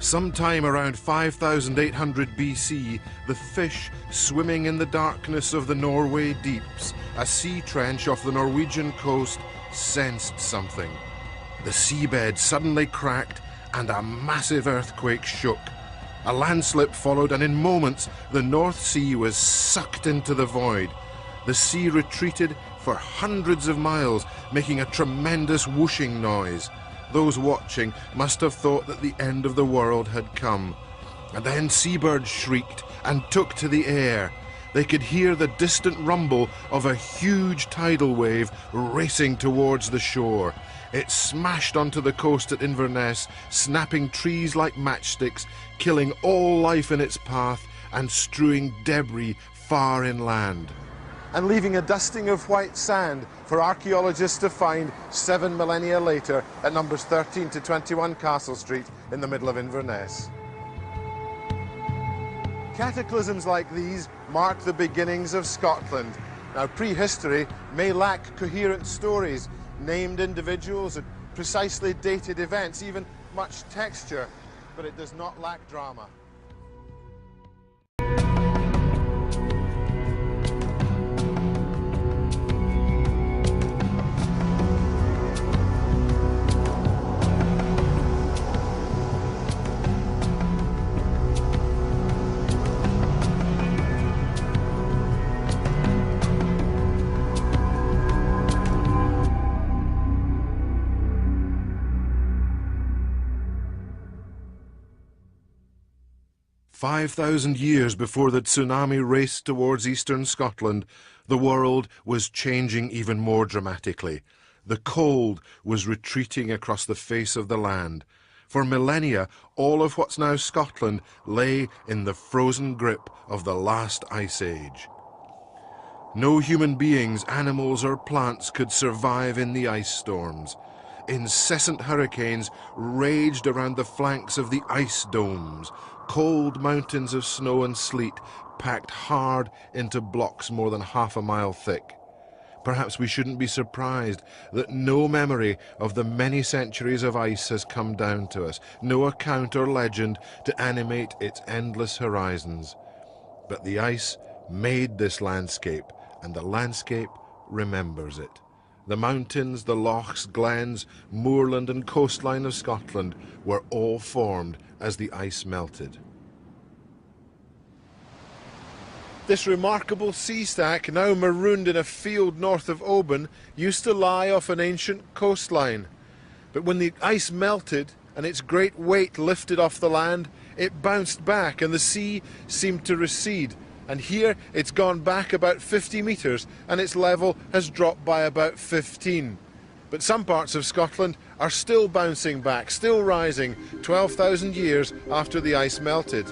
Sometime around 5800 BC, the fish swimming in the darkness of the Norway deeps, a sea trench off the Norwegian coast, sensed something. The seabed suddenly cracked and a massive earthquake shook. A landslip followed, and in moments the North Sea was sucked into the void. The sea retreated for hundreds of miles, making a tremendous whooshing noise. Those watching must have thought that the end of the world had come. And then seabirds shrieked and took to the air. They could hear the distant rumble of a huge tidal wave racing towards the shore. It smashed onto the coast at Inverness, snapping trees like matchsticks, killing all life in its path and strewing debris far inland. And leaving a dusting of white sand for archaeologists to find 7 millennia later at numbers 13 to 21 Castle Street in the middle of Inverness. Cataclysms like these mark the beginnings of Scotland. Now, prehistory may lack coherent stories, named individuals, and precisely dated events, even much texture, but it does not lack drama. 5,000 years before the tsunami raced towards eastern Scotland, the world was changing even more dramatically. The cold was retreating across the face of the land. For millennia, all of what's now Scotland lay in the frozen grip of the last ice age. No human beings, animals or plants could survive in the ice storms. Incessant hurricanes raged around the flanks of the ice domes, cold mountains of snow and sleet packed hard into blocks more than half a mile thick. Perhaps we shouldn't be surprised that no memory of the many centuries of ice has come down to us, no account or legend to animate its endless horizons. But the ice made this landscape, and the landscape remembers it. The mountains, the lochs, glens, moorland and coastline of Scotland were all formed as the ice melted. This remarkable sea stack, now marooned in a field north of Oban, used to lie off an ancient coastline. But when the ice melted and its great weight lifted off the land, it bounced back and the sea seemed to recede. And here it's gone back about 50 metres and its level has dropped by about 15. But some parts of Scotland are still bouncing back, still rising 12,000 years after the ice melted.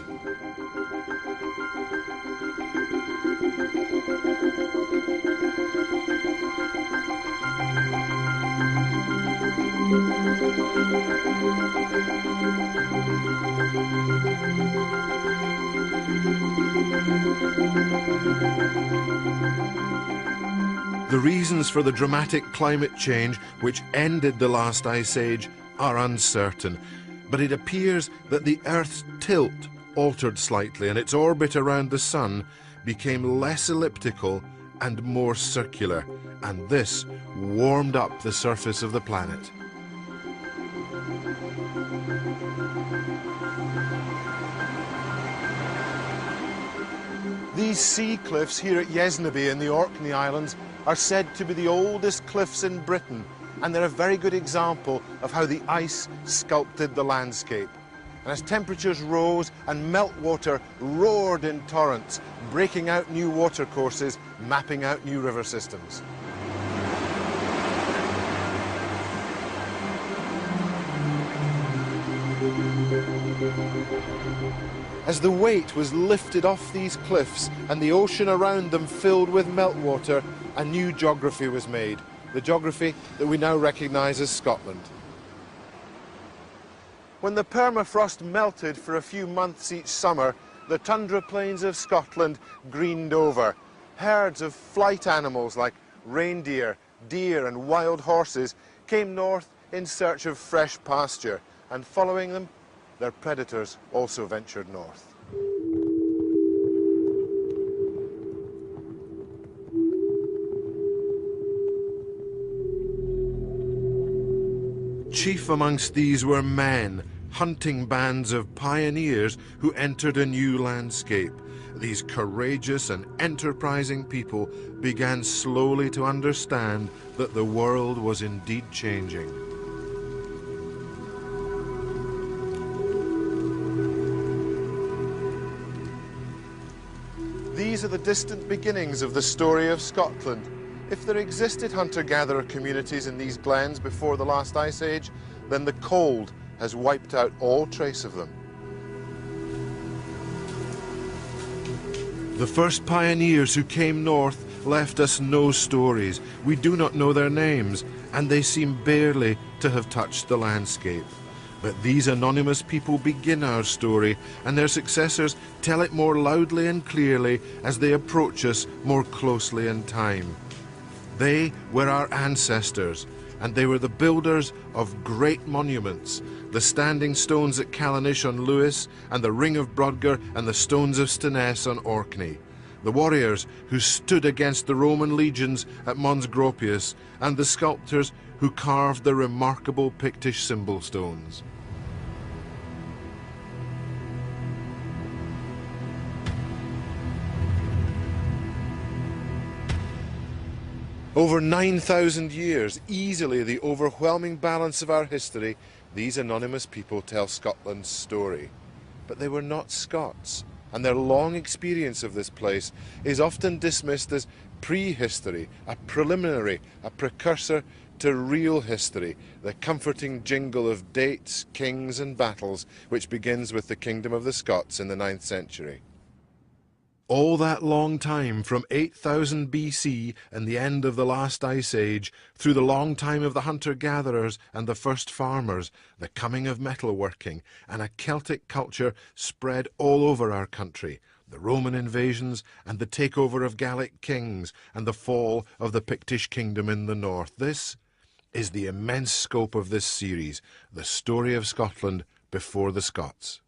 The reasons for the dramatic climate change which ended the last ice age are uncertain, but it appears that the Earth's tilt altered slightly and its orbit around the Sun became less elliptical and more circular, and this warmed up the surface of the planet. These sea cliffs here at Yesnaby in the Orkney Islands are said to be the oldest cliffs in Britain, and they're a very good example of how the ice sculpted the landscape. And as temperatures rose and meltwater roared in torrents, breaking out new watercourses, mapping out new river systems. As the weight was lifted off these cliffs and the ocean around them filled with meltwater, a new geography was made, the geography that we now recognise as Scotland. When the permafrost melted for a few months each summer, the tundra plains of Scotland greened over. Herds of flight animals like reindeer, deer and wild horses came north in search of fresh pasture, and following them, their predators also ventured north. Chief amongst these were men, hunting bands of pioneers who entered a new landscape. These courageous and enterprising people began slowly to understand that the world was indeed changing. These are the distant beginnings of the story of Scotland. If there existed hunter-gatherer communities in these glens before the last ice age, then the cold has wiped out all trace of them. The first pioneers who came north left us no stories. We do not know their names, and they seem barely to have touched the landscape. But these anonymous people begin our story, and their successors tell it more loudly and clearly as they approach us more closely in time. They were our ancestors, and they were the builders of great monuments, the standing stones at Callanish on Lewis, and the Ring of Brodgar, and the stones of Stenness on Orkney, the warriors who stood against the Roman legions at Mons Gropius, and the sculptors who carved the remarkable Pictish symbol stones. Over 9,000 years, easily the overwhelming balance of our history, these anonymous people tell Scotland's story. But they were not Scots, and their long experience of this place is often dismissed as prehistory, a preliminary, a precursor to real history, the comforting jingle of dates, kings and battles, which begins with the kingdom of the Scots in the 9th century. All that long time, from 8000 BC and the end of the last ice age, through the long time of the hunter-gatherers and the first farmers, the coming of metalworking, and a Celtic culture spread all over our country, the Roman invasions and the takeover of Gallic kings, and the fall of the Pictish kingdom in the north. This is the immense scope of this series, the story of Scotland before the Scots.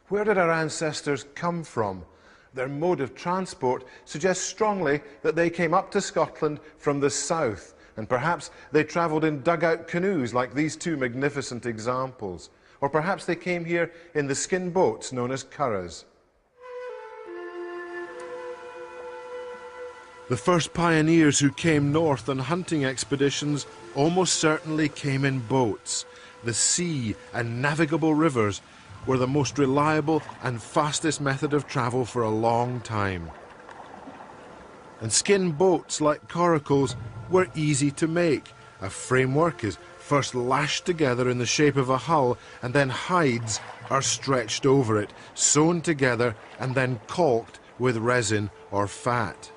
Where did our ancestors come from? Their mode of transport suggests strongly that they came up to Scotland from the south, and perhaps they travelled in dugout canoes like these two magnificent examples. Or perhaps they came here in the skin boats known as curraghs. The first pioneers who came north on hunting expeditions almost certainly came in boats. The sea and navigable rivers were the most reliable and fastest method of travel for a long time. And skin boats, like coracles, were easy to make. A framework is first lashed together in the shape of a hull, and then hides are stretched over it, sewn together and then caulked with resin or fat.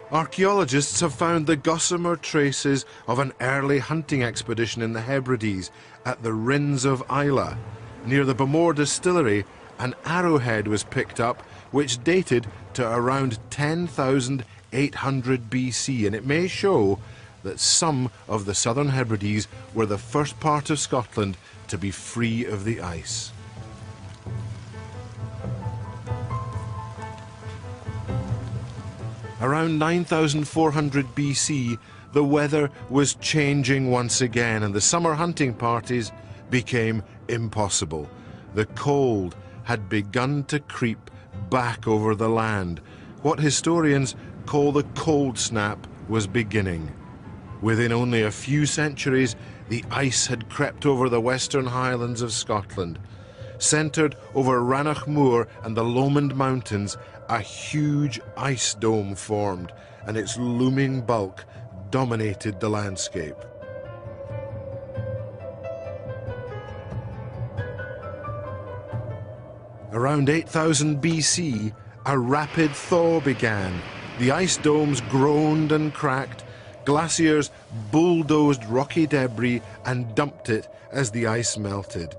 Archaeologists have found the gossamer traces of an early hunting expedition in the Hebrides at the Rins of Islay. Near the Bamore distillery, an arrowhead was picked up which dated to around 10,800 BC, and it may show that some of the southern Hebrides were the first part of Scotland to be free of the ice. Around 9,400 BC, the weather was changing once again, and the summer hunting parties became impossible. The cold had begun to creep back over the land. What historians call the cold snap was beginning. Within only a few centuries, the ice had crept over the western Highlands of Scotland. Centred over Rannoch Moor and the Lowland Mountains, a huge ice dome formed, and its looming bulk dominated the landscape. Around 8000 BC, a rapid thaw began. The ice domes groaned and cracked. Glaciers bulldozed rocky debris and dumped it as the ice melted.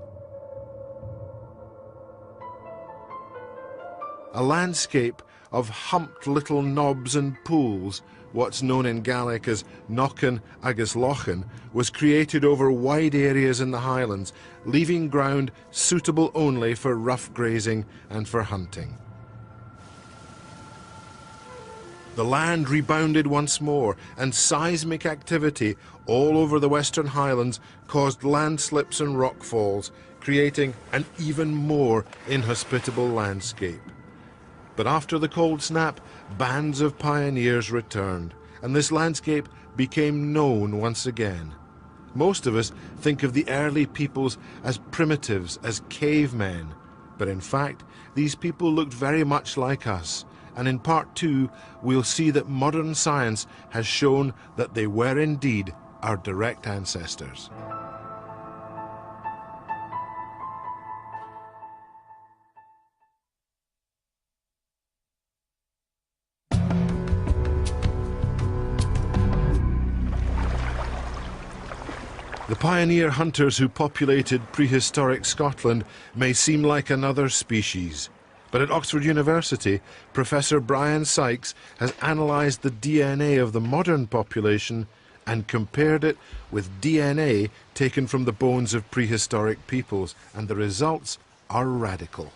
A landscape of humped little knobs and pools what's known in Gaelic as Knockin agus Lochin, was created over wide areas in the Highlands, leaving ground suitable only for rough grazing and for hunting. The land rebounded once more, and seismic activity all over the Western Highlands caused landslips and rockfalls, creating an even more inhospitable landscape. But after the cold snap, bands of pioneers returned, and this landscape became known once again. Most of us think of the early peoples as primitives, as cavemen, but in fact, these people looked very much like us, and in part 2, we'll see that modern science has shown that they were indeed our direct ancestors. The pioneer hunters who populated prehistoric Scotland may seem like another species, but at Oxford University, Professor Brian Sykes has analysed the DNA of the modern population and compared it with DNA taken from the bones of prehistoric peoples, and the results are radical.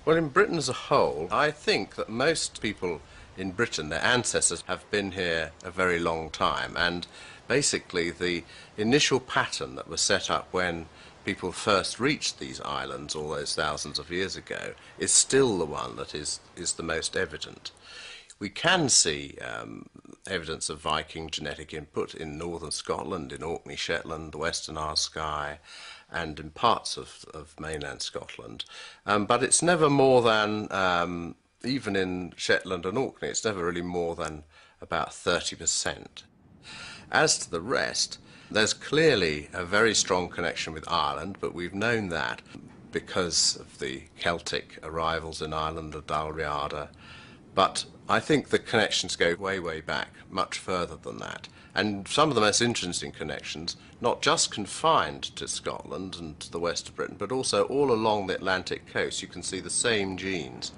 Well, in Britain as a whole, I think that most people in Britain, their ancestors, have been here a very long time, and basically the initial pattern that was set up when people first reached these islands all those thousands of years ago is still the one that is the most evident. We can see evidence of Viking genetic input in northern Scotland, in Orkney, Shetland, the Western Isle Skye, and in parts of mainland Scotland. But it's never more than, even in Shetland and Orkney, it's never really more than about 30%. As to the rest, there's clearly a very strong connection with Ireland, but we've known that because of the Celtic arrivals in Ireland, the Dalriada. But I think the connections go way, way back, much further than that. And some of the most interesting connections, not just confined to Scotland and to the west of Britain, but also all along the Atlantic coast, you can see the same genes.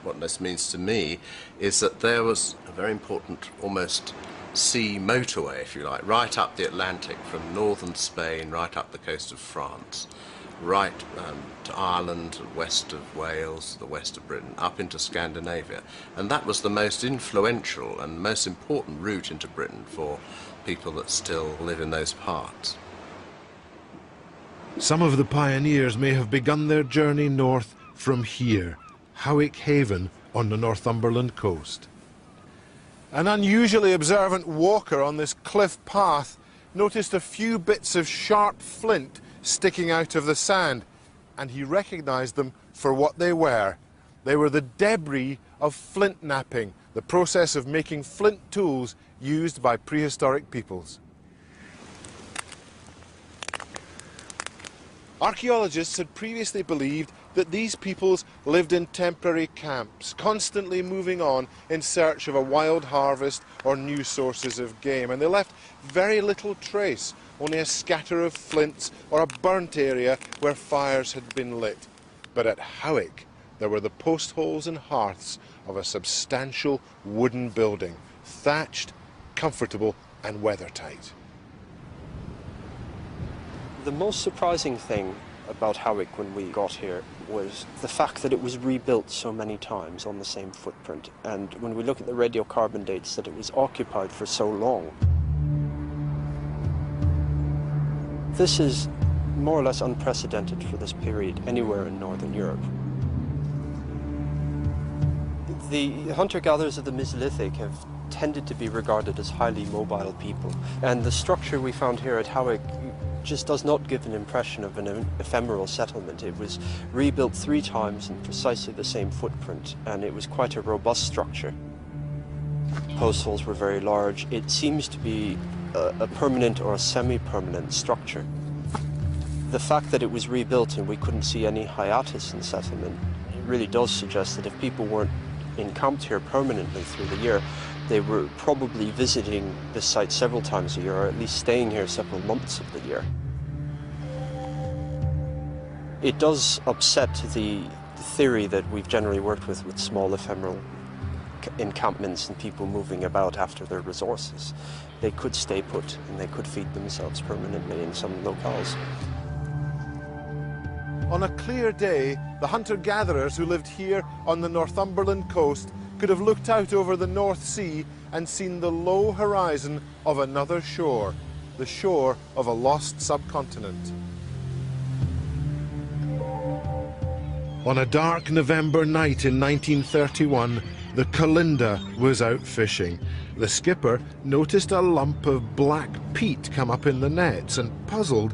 What this means to me is that there was a very important, almost sea motorway, if you like, right up the Atlantic from northern Spain, right up the coast of France, right to Ireland, west of Wales, the west of Britain, up into Scandinavia. And that was the most influential and most important route into Britain for people that still live in those parts. Some of the pioneers may have begun their journey north from here, Howick Haven on the Northumberland coast. An unusually observant walker on this cliff path noticed a few bits of sharp flint sticking out of the sand, and he recognized them for what they were. They were the debris of flint knapping, the process of making flint tools used by prehistoric peoples. Archaeologists had previously believed that these peoples lived in temporary camps, constantly moving on in search of a wild harvest or new sources of game, and they left very little trace, only a scatter of flints or a burnt area where fires had been lit. But at Howick, there were the post holes and hearths of a substantial wooden building, thatched, comfortable and weathertight. The most surprising thing about Howick when we got here was the fact that it was rebuilt so many times on the same footprint, and when we look at the radiocarbon dates, that it was occupied for so long. This is more or less unprecedented for this period anywhere in Northern Europe. The hunter-gatherers of the Mesolithic have tended to be regarded as highly mobile people, and the structure we found here at Howick just does not give an impression of an ephemeral settlement. It was rebuilt 3 times in precisely the same footprint, and it was quite a robust structure. Post holes were very large. It seems to be a permanent or a semi-permanent structure. The fact that it was rebuilt and we couldn't see any hiatus in settlement really does suggest that if people weren't encamped here permanently through the year, they were probably visiting this site several times a year, or at least staying here several months of the year. It does upset the theory that we've generally worked with small ephemeral encampments and people moving about after their resources. They could stay put and they could feed themselves permanently in some locales. On a clear day, the hunter-gatherers who lived here on the Northumberland coast could have looked out over the North Sea and seen the low horizon of another shore, the shore of a lost subcontinent. On a dark November night in 1931, the Calinda was out fishing. The skipper noticed a lump of black peat come up in the nets, and puzzled,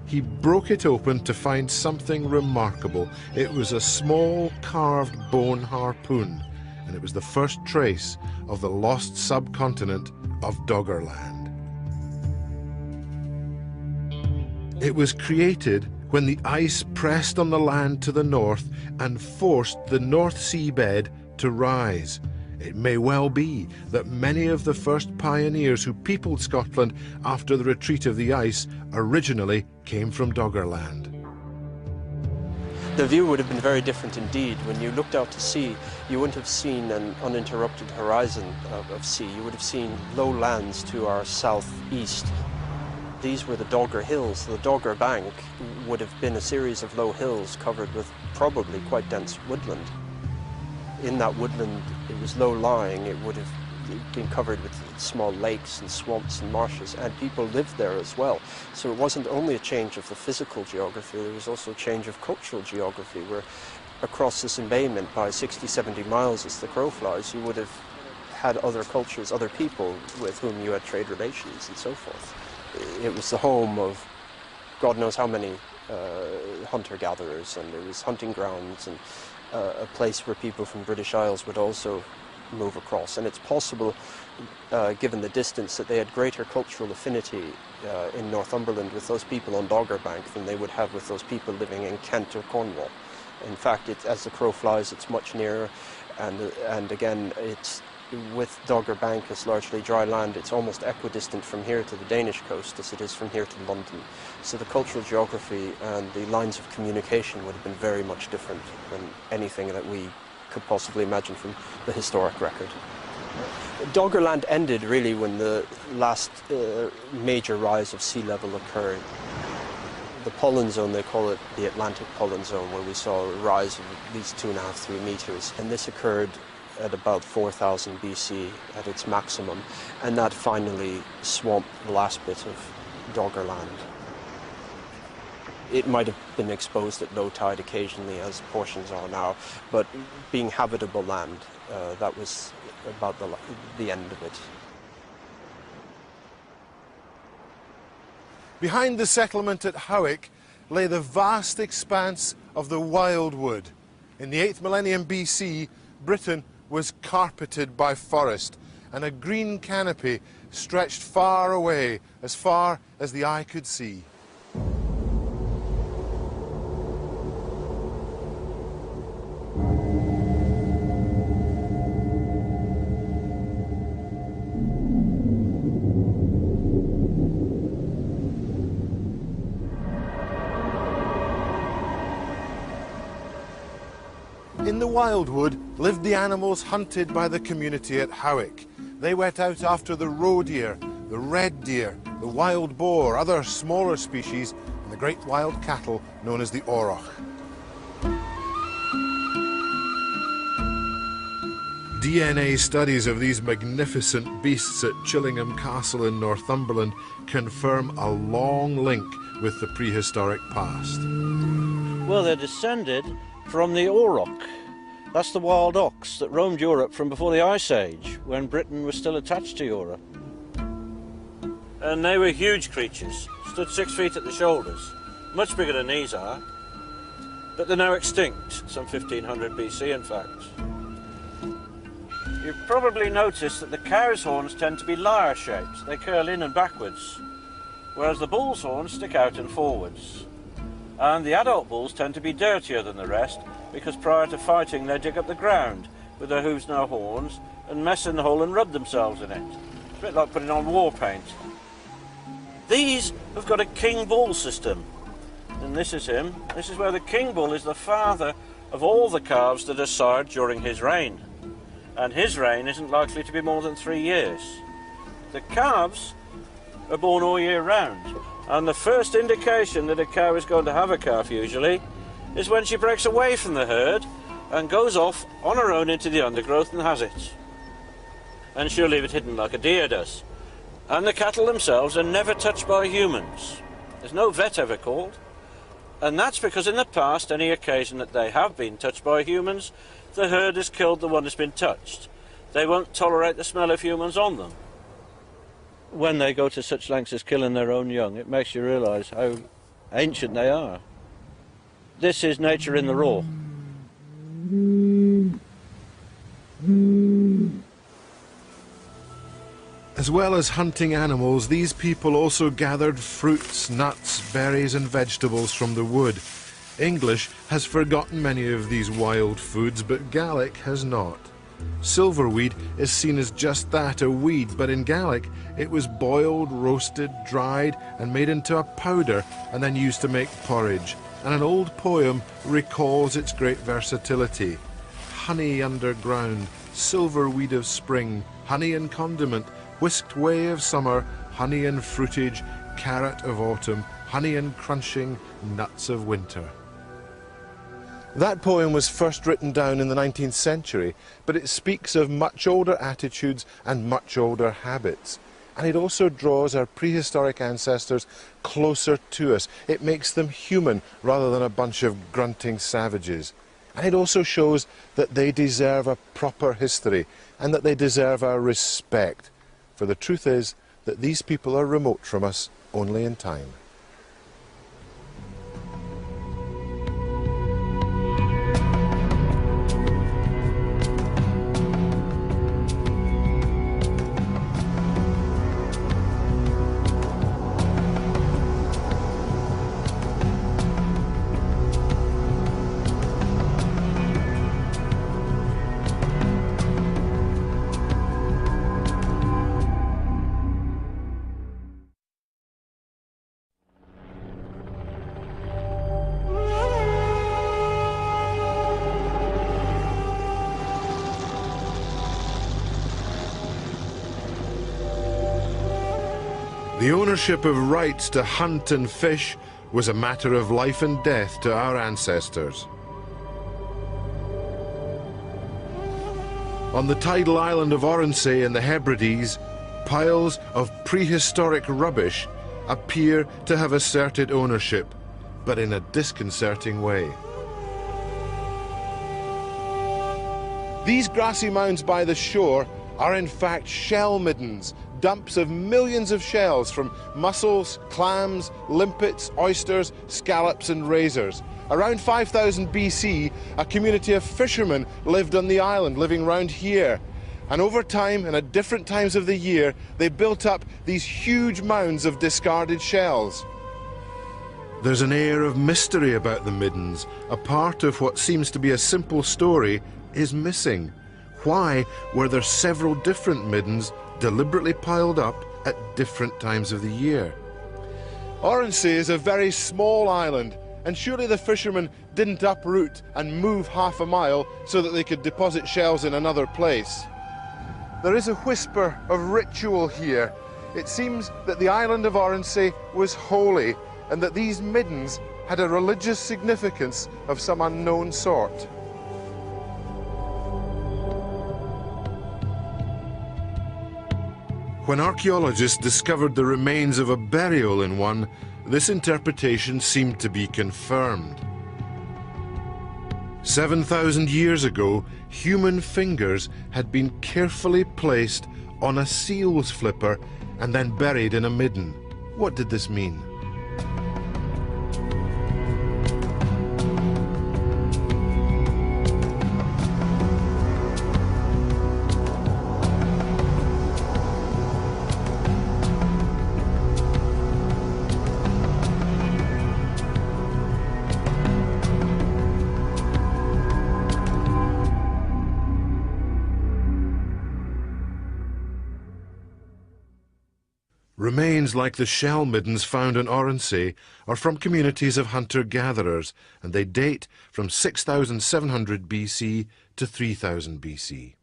he broke it open to find something remarkable. It was a small carved bone harpoon, and it was the first trace of the lost subcontinent of Doggerland. It was created when the ice pressed on the land to the north and forced the North Sea bed to rise. It may well be that many of the first pioneers who peopled Scotland after the retreat of the ice originally came from Doggerland. The view would have been very different indeed. When you looked out to sea, you wouldn't have seen an uninterrupted horizon of sea. You would have seen lowlands to our southeast. These were the Dogger Hills. The Dogger Bank would have been a series of low hills covered with probably quite dense woodland. In that woodland, it was low-lying. It would have been covered with small lakes and swamps and marshes, and people lived there as well. So it wasn't only a change of the physical geography, there was also a change of cultural geography, where across this embayment by 60, 70 miles as the crow flies, you would have had other cultures, other people with whom you had trade relations and so forth. It was the home of God knows how many hunter-gatherers, and it was hunting grounds and a place where people from British Isles would also move across. And it's possible, given the distance, that they had greater cultural affinity in Northumberland with those people on Dogger Bank than they would have with those people living in Kent or Cornwall. In fact, as the crow flies, it's much nearer, and again, it's with Dogger Bank as largely dry land, it's almost equidistant from here to the Danish coast as it is from here to London. So the cultural geography and the lines of communication would have been very much different than anything that we could possibly imagine from the historic record. Doggerland ended really when the last major rise of sea level occurred. The pollen zone, they call it the Atlantic pollen zone, where we saw a rise of at least 2.5, 3 meters. And this occurred at about 4000 BC at its maximum, and that finally swamped the last bit of Doggerland. It might have been exposed at low tide occasionally, as portions are now, but being habitable land, that was about the end of it. Behind the settlement at Howick lay the vast expanse of the wildwood. In the 8th millennium BC, Britain was carpeted by forest, and a green canopy stretched far away, as far as the eye could see. In the wildwood lived the animals hunted by the community at Howick. They went out after the roe deer, the red deer, the wild boar, other smaller species, and the great wild cattle known as the auroch. DNA studies of these magnificent beasts at Chillingham Castle in Northumberland confirm a long link with the prehistoric past. Well, they're descended from the auroch. That's the wild ox that roamed Europe from before the Ice Age, when Britain was still attached to Europe. And they were huge creatures, stood 6 feet at the shoulders, much bigger than these are, but they're now extinct, some 1500 BC in fact. You've probably noticed that the cow's horns tend to be lyre-shaped. They curl in and backwards, whereas the bull's horns stick out and forwards. And the adult bulls tend to be dirtier than the rest, because prior to fighting they dig up the ground with their hooves no horns and mess in the hole and rub themselves in it. It's a bit like putting on war paint. These have got a king bull system, and this is him. This is where the king bull is the father of all the calves that are sired during his reign. and his reign isn't likely to be more than 3 years. The calves are born all year round, and the first indication that a cow is going to have a calf usually is when she breaks away from the herd and goes off on her own into the undergrowth and has it. And she'll leave it hidden like a deer does. And the cattle themselves are never touched by humans. There's no vet ever called. And that's because in the past, any occasion that they have been touched by humans, the herd has killed the one that's been touched. They won't tolerate the smell of humans on them. When they go to such lengths as killing their own young, it makes you realise how ancient they are. This is nature in the raw. As well as hunting animals, these people also gathered fruits, nuts, berries and vegetables from the wood. English has forgotten many of these wild foods, but Gaelic has not. Silverweed is seen as just that, a weed, but in Gaelic it was boiled, roasted, dried and made into a powder and then used to make porridge. And an old poem recalls its great versatility. Honey underground, silverweed of spring, honey and condiment, whisked way of summer, honey and fruitage, carrot of autumn, honey and crunching, nuts of winter. That poem was first written down in the 19th century, but it speaks of much older attitudes and much older habits. And it also draws our prehistoric ancestors closer to us. It makes them human rather than a bunch of grunting savages. And it also shows that they deserve a proper history and that they deserve our respect. For the truth is that these people are remote from us only in time. The ownership of rights to hunt and fish was a matter of life and death to our ancestors. On the tidal island of Orkney in the Hebrides, piles of prehistoric rubbish appear to have asserted ownership, but in a disconcerting way. These grassy mounds by the shore are in fact shell middens, dumps of millions of shells from mussels, clams, limpets, oysters, scallops and razors. Around 5000 BC, a community of fishermen lived on the island, living round here. And over time, and at different times of the year, they built up these huge mounds of discarded shells. There's an air of mystery about the middens. A part of what seems to be a simple story is missing. Why were there several different middens deliberately piled up at different times of the year? Orkney is a very small island, and surely the fishermen didn't uproot and move half a mile so that they could deposit shells in another place. There is a whisper of ritual here. It seems that the island of Orkney was holy and that these middens had a religious significance of some unknown sort. When archaeologists discovered the remains of a burial in one, this interpretation seemed to be confirmed. 7,000 years ago, human fingers had been carefully placed on a seal's flipper and then buried in a midden. What did this mean? Remains like the shell middens found in Orkney are from communities of hunter-gatherers, and they date from 6700 BC to 3000 BC.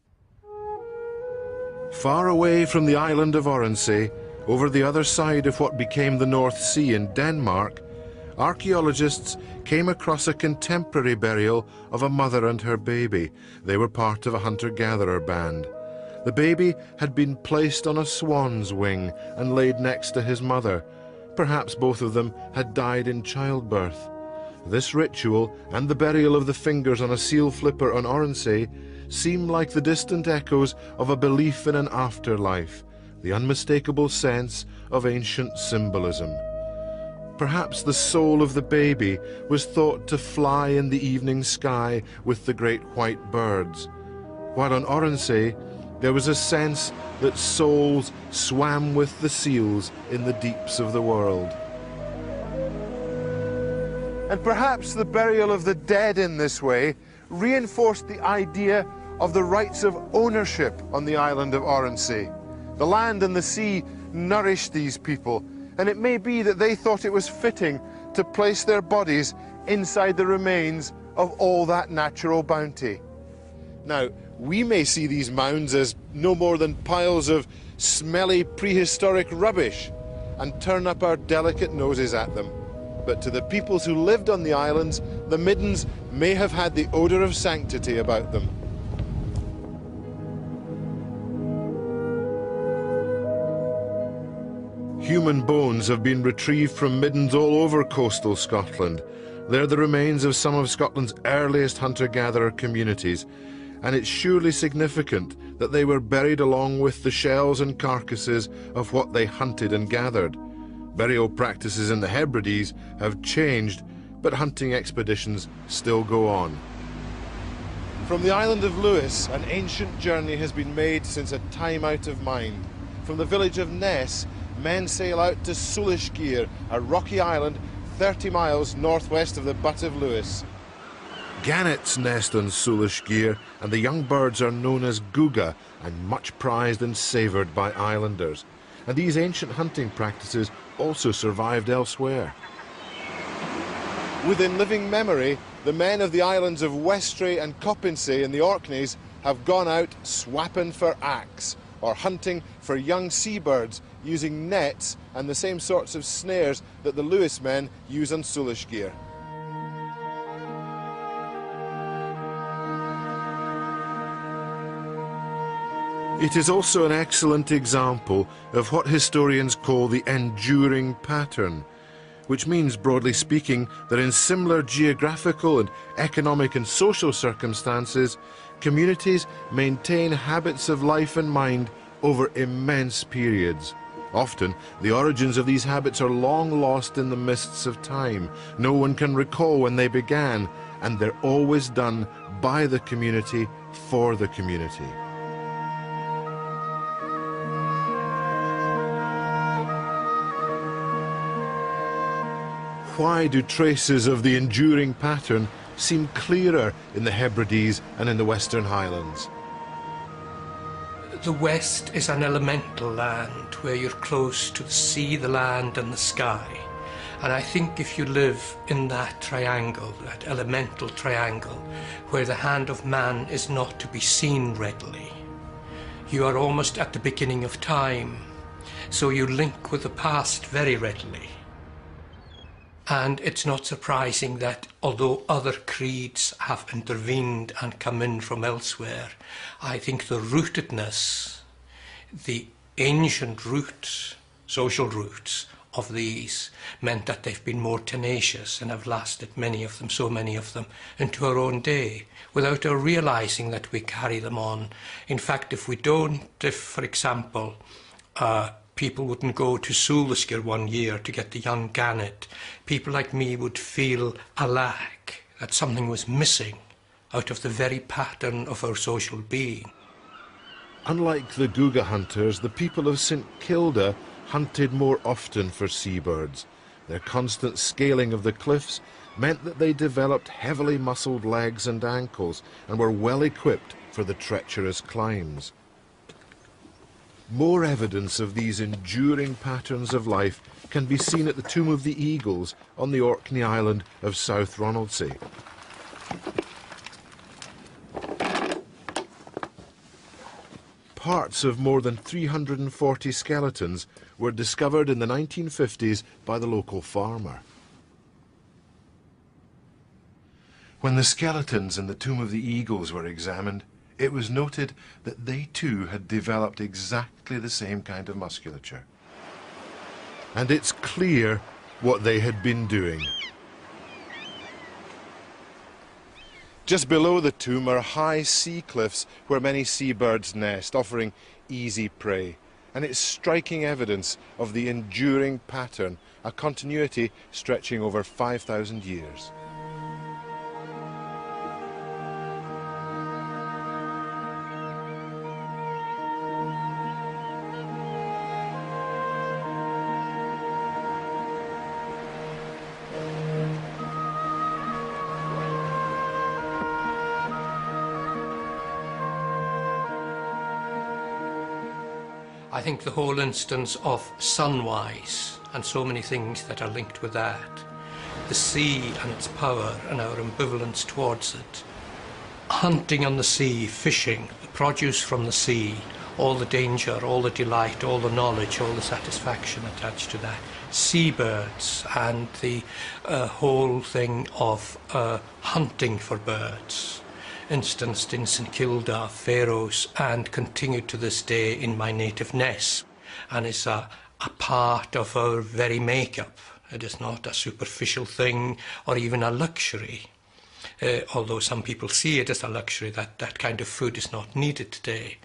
Far away from the island of Orkney, over the other side of what became the North Sea in Denmark, archaeologists came across a contemporary burial of a mother and her baby. They were part of a hunter-gatherer band. The baby had been placed on a swan's wing and laid next to his mother. Perhaps both of them had died in childbirth. This ritual and the burial of the fingers on a seal flipper on Orkney seem like the distant echoes of a belief in an afterlife, the unmistakable sense of ancient symbolism. Perhaps the soul of the baby was thought to fly in the evening sky with the great white birds, while on Orkney there was a sense that souls swam with the seals in the deeps of the world. And perhaps the burial of the dead in this way reinforced the idea of the rights of ownership on the island of Orkney. The land and the sea nourished these people, and it may be that they thought it was fitting to place their bodies inside the remains of all that natural bounty. Now, we may see these mounds as no more than piles of smelly prehistoric rubbish and turn up our delicate noses at them. But to the peoples who lived on the islands, the middens may have had the odour of sanctity about them. Human bones have been retrieved from middens all over coastal Scotland. They're the remains of some of Scotland's earliest hunter-gatherer communities, and it's surely significant that they were buried along with the shells and carcasses of what they hunted and gathered. Burial practices in the Hebrides have changed, but hunting expeditions still go on. From the island of Lewis, an ancient journey has been made since a time out of mind. From the village of Ness, men sail out to Sulishgear, a rocky island 30 miles northwest of the Butt of Lewis. Gannets nest on Sulishgear, and the young birds are known as guga and much prized and savoured by islanders. And these ancient hunting practices also survived elsewhere. Within living memory, the men of the islands of Westray and Coppensay in the Orkneys have gone out swapping for axe, or hunting for young seabirds using nets and the same sorts of snares that the Lewis men use on Sulishgear. It is also an excellent example of what historians call the enduring pattern, which means, broadly speaking, that in similar geographical and economic and social circumstances, communities maintain habits of life and mind over immense periods. Often, the origins of these habits are long lost in the mists of time. No one can recall when they began, and they're always done by the community for the community. Why do traces of the enduring pattern seem clearer in the Hebrides and in the Western Highlands? The West is an elemental land where you're close to the sea, the land and the sky. And I think if you live in that triangle, that elemental triangle, where the hand of man is not to be seen readily, you are almost at the beginning of time. So you link with the past very readily. And it's not surprising that although other creeds have intervened and come in from elsewhere, I think the rootedness, the ancient roots, social roots of these meant that they've been more tenacious and have lasted, many of them, so many of them, into our own day, without our realising that we carry them on. In fact, if we don't, if, for example, people wouldn't go to Sulishgear one year to get the young gannet, people like me would feel a lack, that something was missing out of the very pattern of our social being. Unlike the guga hunters, the people of St Kilda hunted more often for seabirds. Their constant scaling of the cliffs meant that they developed heavily muscled legs and ankles and were well equipped for the treacherous climbs. More evidence of these enduring patterns of life can be seen at the Tomb of the Eagles on the Orkney island of South Ronaldsay. Parts of more than 340 skeletons were discovered in the 1950s by the local farmer. When the skeletons in the Tomb of the Eagles were examined, it was noted that they too had developed exactly the same kind of musculature. And it's clear what they had been doing. Just below the tomb are high sea cliffs where many seabirds nest, offering easy prey. And it's striking evidence of the enduring pattern, a continuity stretching over 5,000 years. I think the whole instance of sunwise and so many things that are linked with that, the sea and its power and our ambivalence towards it, hunting on the sea, fishing, the produce from the sea, all the danger, all the delight, all the knowledge, all the satisfaction attached to that, seabirds and the whole thing of hunting for birds, instanced in St Kilda, Faroes, and continued to this day in my native Ness, and is a part of our very make-up. It is not a superficial thing or even a luxury, although some people see it as a luxury, that kind of food is not needed today.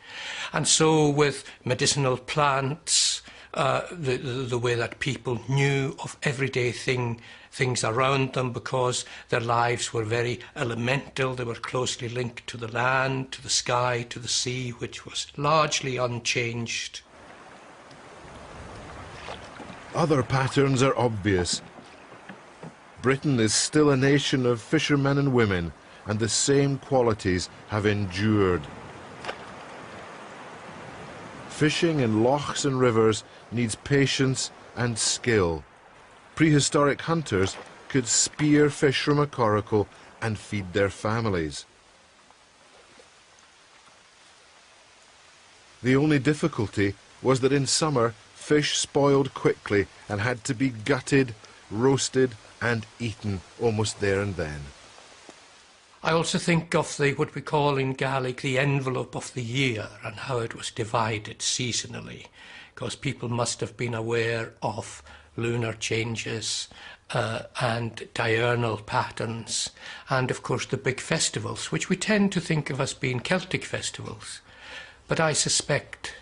And so with medicinal plants, the way that people knew of everyday things around them because their lives were very elemental, they were closely linked to the land, to the sky, to the sea, which was largely unchanged. Other patterns are obvious. Britain is still a nation of fishermen and women, and the same qualities have endured. Fishing in lochs and rivers needs patience and skill. Prehistoric hunters could spear fish from a coracle and feed their families. The only difficulty was that in summer fish spoiled quickly and had to be gutted, roasted and eaten almost there and then. I also think of what we call in Gaelic the envelope of the year and how it was divided seasonally, because people must have been aware of lunar changes and diurnal patterns, and of course the big festivals, which we tend to think of as being Celtic festivals. But I suspect,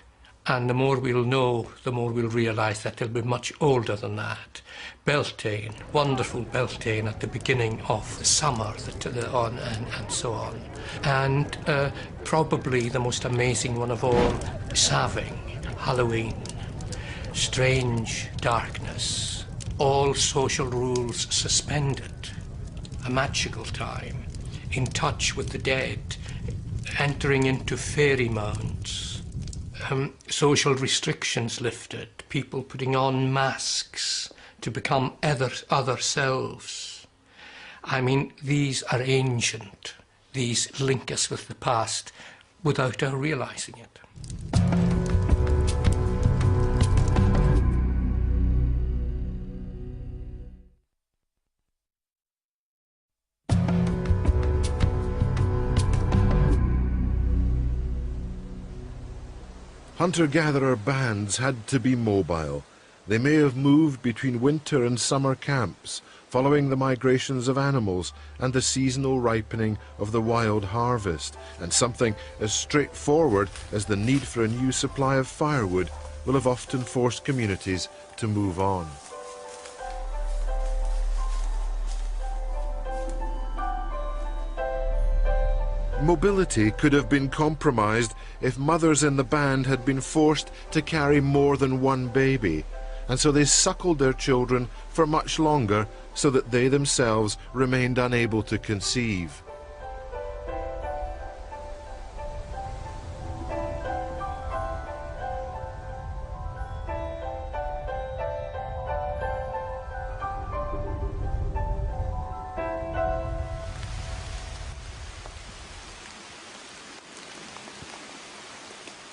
and the more we'll know, the more we'll realise that they'll be much older than that. Beltane, wonderful Beltane at the beginning of the summer, and so on. And probably the most amazing one of all, Saving, Halloween. Strange darkness, all social rules suspended, a magical time, in touch with the dead, entering into fairy mounds, social restrictions lifted, people putting on masks to become other selves. I mean, these are ancient, these link us with the past without our realising it. Hunter-gatherer bands had to be mobile. They may have moved between winter and summer camps, following the migrations of animals and the seasonal ripening of the wild harvest, and something as straightforward as the need for a new supply of firewood will have often forced communities to move on. Mobility could have been compromised if mothers in the band had been forced to carry more than one baby, and so they suckled their children for much longer so that they themselves remained unable to conceive.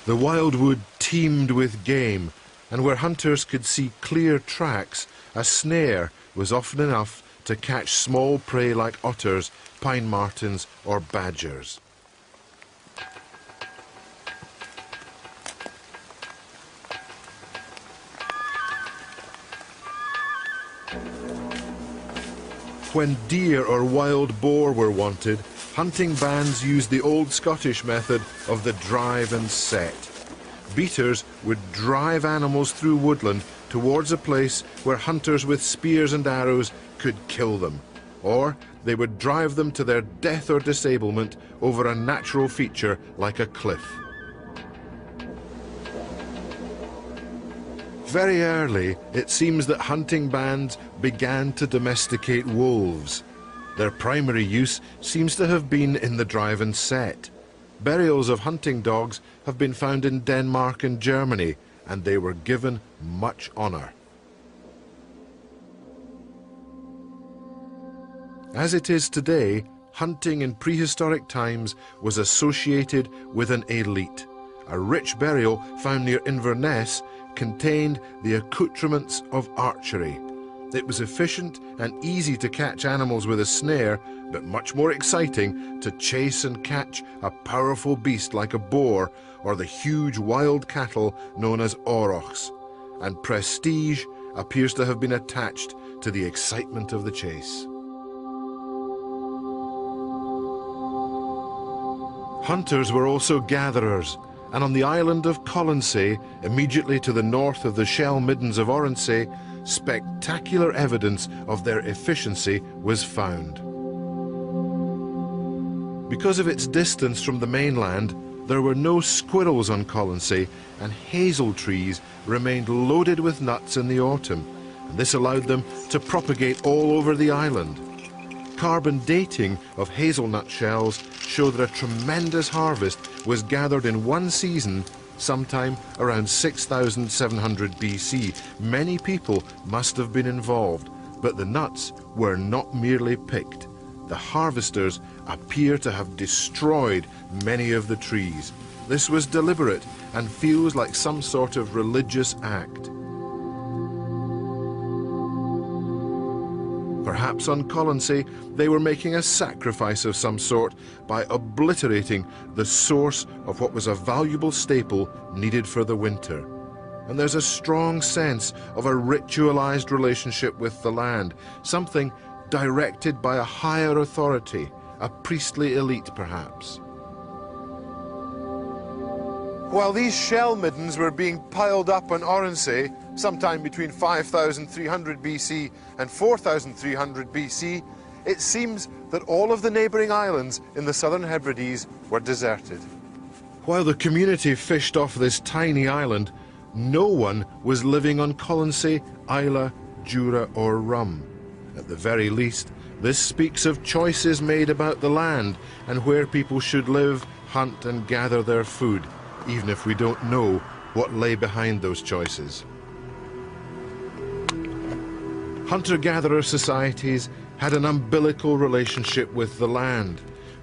The wildwood teemed with game, and where hunters could see clear tracks, a snare was often enough to catch small prey like otters, pine martens or badgers. When deer or wild boar were wanted, hunting bands used the old Scottish method of the drive and set. Beaters would drive animals through woodland towards a place where hunters with spears and arrows could kill them, or they would drive them to their death or disablement over a natural feature like a cliff. Very early, it seems that hunting bands began to domesticate wolves. Their primary use seems to have been in the drive and set. Burials of hunting dogs have been found in Denmark and Germany, and they were given much honor. As it is today, hunting in prehistoric times was associated with an elite. A rich burial found near Inverness contained the accoutrements of archery. It was efficient and easy to catch animals with a snare, but much more exciting to chase and catch a powerful beast like a boar or the huge wild cattle known as aurochs. And prestige appears to have been attached to the excitement of the chase. Hunters were also gatherers, and on the island of Colonsay, immediately to the north of the Shell Middens of Oronsay, spectacular evidence of their efficiency was found. Because of its distance from the mainland, there were no squirrels on Colonsay, and hazel trees remained loaded with nuts in the autumn, and this allowed them to propagate all over the island. Carbon dating of hazelnut shells show that a tremendous harvest was gathered in one season sometime around 6,700 BC. Many people must have been involved, but the nuts were not merely picked. The harvesters appear to have destroyed many of the trees. This was deliberate and feels like some sort of religious act. Perhaps on Colonsay they were making a sacrifice of some sort by obliterating the source of what was a valuable staple needed for the winter. And there's a strong sense of a ritualized relationship with the land, something directed by a higher authority, a priestly elite perhaps. While these shell middens were being piled up on Oronsay, sometime between 5,300 BC and 4,300 BC, it seems that all of the neighbouring islands in the southern Hebrides were deserted. While the community fished off this tiny island, no one was living on Colonsay, Islay, Jura or Rum. At the very least, this speaks of choices made about the land and where people should live, hunt and gather their food, even if we don't know what lay behind those choices. Hunter-gatherer societies had an umbilical relationship with the land.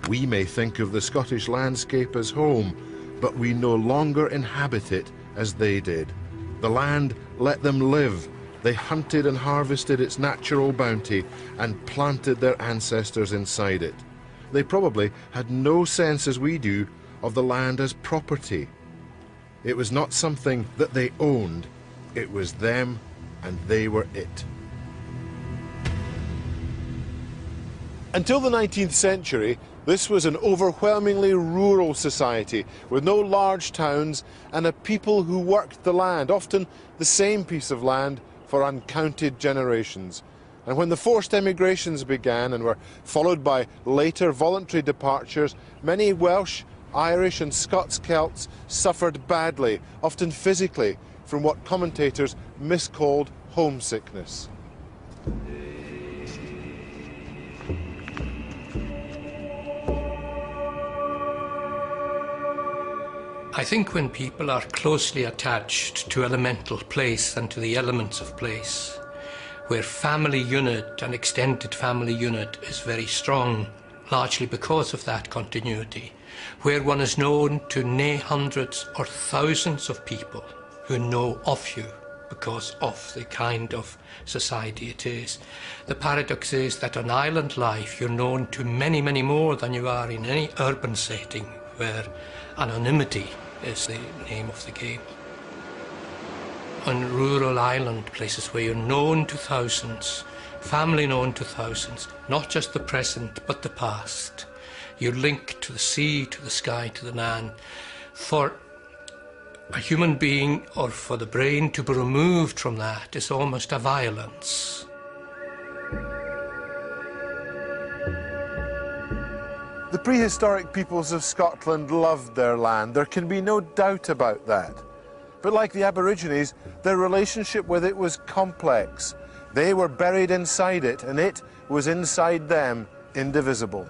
We may think of the Scottish landscape as home, but we no longer inhabit it as they did. The land let them live. They hunted and harvested its natural bounty and planted their ancestors inside it. They probably had no sense as we do of the land as property. It was not something that they owned. It was them and they were it. Until the 19th century, this was an overwhelmingly rural society with no large towns and a people who worked the land, often the same piece of land, for uncounted generations. And when the forced emigrations began and were followed by later voluntary departures, many Welsh, Irish and Scots Celts suffered badly, often physically, from what commentators miscalled homesickness. I think when people are closely attached to elemental place and to the elements of place, where family unit and extended family unit is very strong, largely because of that continuity, where one is known to nae hundreds or thousands of people who know of you because of the kind of society it is. The paradox is that on island life you're known to many, many more than you are in any urban setting where anonymity is the name of the game. On rural island places where you're known to thousands, family known to thousands, not just the present but the past. You're linked to the sea, to the sky, to the land. For a human being, or for the brain to be removed from that, is almost a violence. The prehistoric peoples of Scotland loved their land. There can be no doubt about that. But like the Aborigines, their relationship with it was complex. They were buried inside it, and it was inside them, indivisible.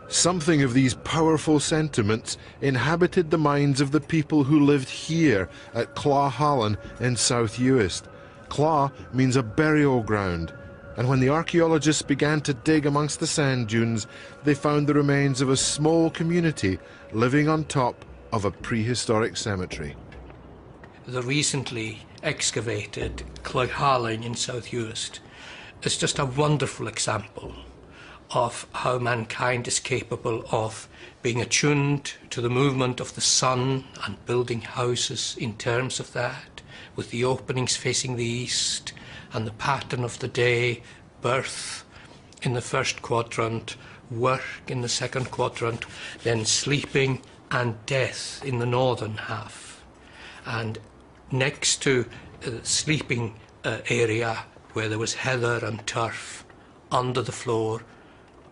Something of these powerful sentiments inhabited the minds of the people who lived here at Clawhallen in South Uist. Claw means a burial ground, and when the archaeologists began to dig amongst the sand dunes, they found the remains of a small community living on top of a prehistoric cemetery. The recently excavated Clawhallen in South Uist is just a wonderful example of how mankind is capable of being attuned to the movement of the sun and building houses in terms of that, with the openings facing the east and the pattern of the day, birth in the first quadrant, work in the second quadrant, then sleeping and death in the northern half. And next to the sleeping area where there was heather and turf, under the floor,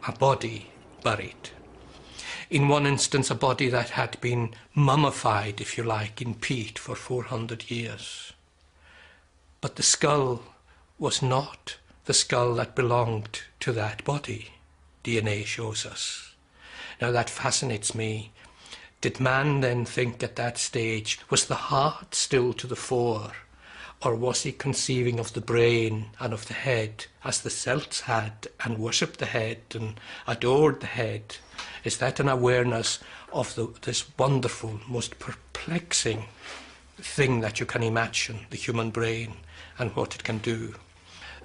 a body buried. In one instance, a body that had been mummified, if you like, in peat for 400 years. But the skull was not the skull that belonged to that body, DNA shows us. Now that fascinates me. Did man then think at that stage, was the heart still to the fore? Or was he conceiving of the brain and of the head, as the Celts had, and worshipped the head and adored the head? Is that an awareness of this wonderful, most perplexing thing that you can imagine, the human brain, and what it can do?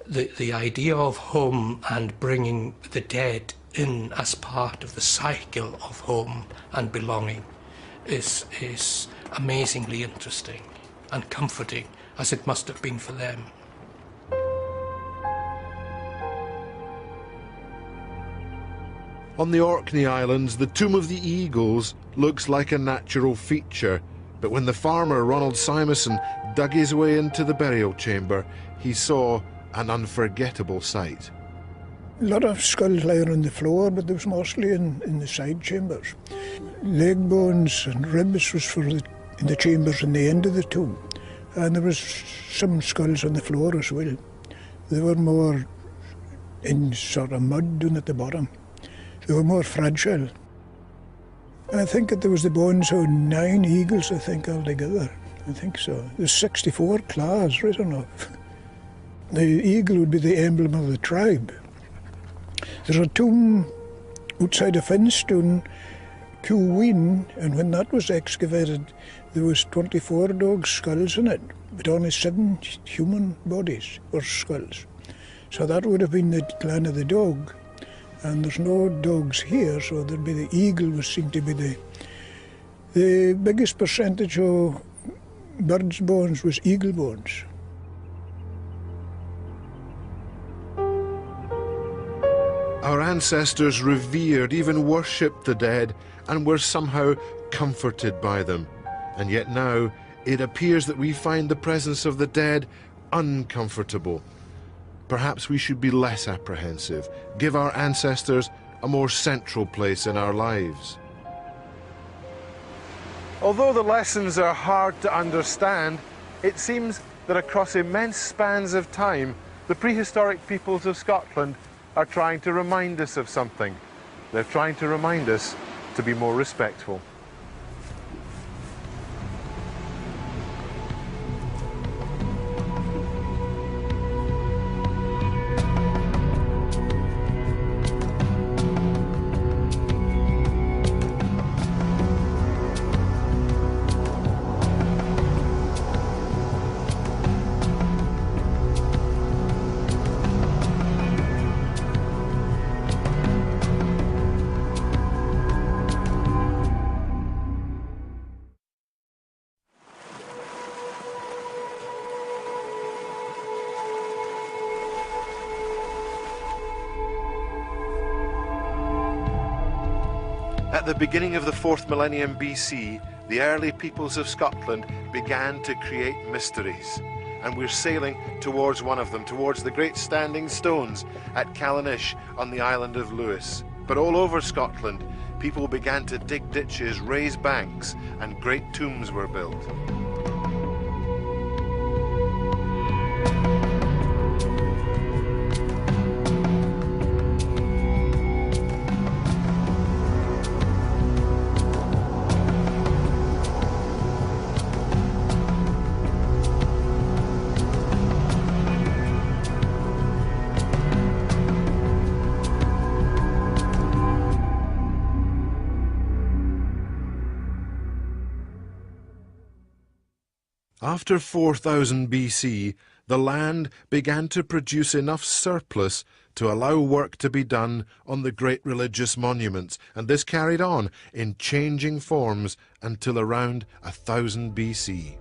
The idea of home and bringing the dead in as part of the cycle of home and belonging is amazingly interesting and comforting, as it must have been for them. On the Orkney Islands, the Tomb of the Eagles looks like a natural feature, but when the farmer Ronald Simonson dug his way into the burial chamber, he saw an unforgettable sight. A lot of skulls lying on the floor, but there was mostly in the side chambers. Leg bones and ribs was in the chambers in the end of the tomb. And there was some skulls on the floor as well. They were more in sort of mud down at the bottom. They were more fragile. And I think that there was the bones of 9 eagles, I think, altogether. I think so. There's 64 claws written off. The eagle would be the emblem of the tribe. There's a tomb outside of Finstone, Cuween, and when that was excavated, there was 24 dog skulls in it, but only 7 human bodies or skulls. So that would have been the clan of the dog. And there's no dogs here, so there'd be the eagle was seen to be the biggest percentage of birds' bones was eagle bones. Our ancestors revered, even worshipped the dead, and were somehow comforted by them. And yet now it appears that we find the presence of the dead uncomfortable. Perhaps we should be less apprehensive, give our ancestors a more central place in our lives. Although the lessons are hard to understand, it seems that across immense spans of time, the prehistoric peoples of Scotland are trying to remind us of something. They're trying to remind us to be more respectful. At the beginning of the 4th millennium BC, the early peoples of Scotland began to create mysteries. And we're sailing towards one of them, towards the great standing stones at Callanish on the island of Lewis. But all over Scotland, people began to dig ditches, raise banks, and great tombs were built. After 4000 BC, the land began to produce enough surplus to allow work to be done on the great religious monuments, and this carried on in changing forms until around 1000 BC.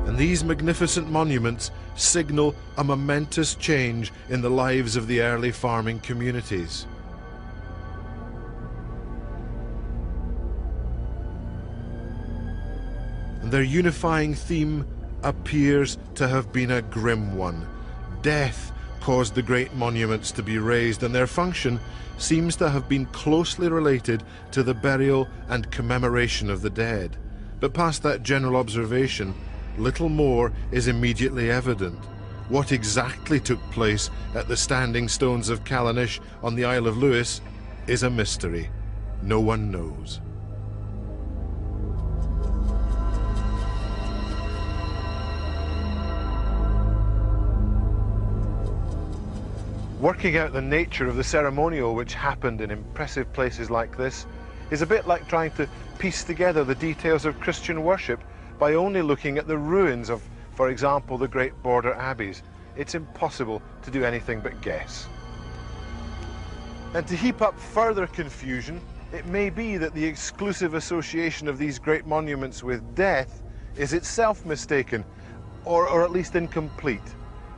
And these magnificent monuments signal a momentous change in the lives of the early farming communities. And their unifying theme appears to have been a grim one. Death caused the great monuments to be raised, and their function seems to have been closely related to the burial and commemoration of the dead. But past that general observation, little more is immediately evident. What exactly took place at the standing stones of Callanish on the Isle of Lewis is a mystery. No one knows. Working out the nature of the ceremonial which happened in impressive places like this is a bit like trying to piece together the details of Christian worship by only looking at the ruins of, for example, the great border abbeys. It's impossible to do anything but guess. And to heap up further confusion, it may be that the exclusive association of these great monuments with death is itself mistaken, or at least incomplete.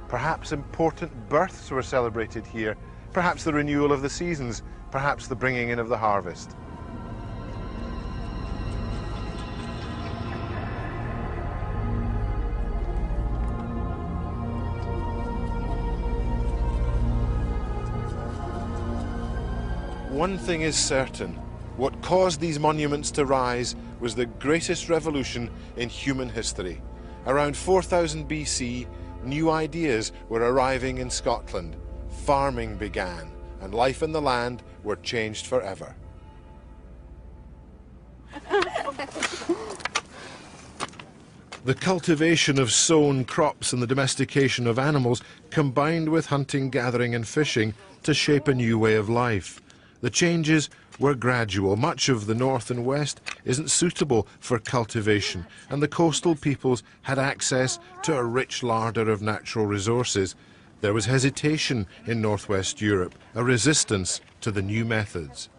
Perhaps important births were celebrated here, perhaps the renewal of the seasons, perhaps the bringing in of the harvest. One thing is certain. What caused these monuments to rise was the greatest revolution in human history. Around 4000 BC, new ideas were arriving in Scotland. Farming began, and life in the land were changed forever. The cultivation of sown crops and the domestication of animals combined with hunting, gathering and fishing to shape a new way of life. The changes were gradual. Much of the north and west isn't suitable for cultivation, and the coastal peoples had access to a rich larder of natural resources. There was hesitation in northwest Europe, a resistance to the new methods.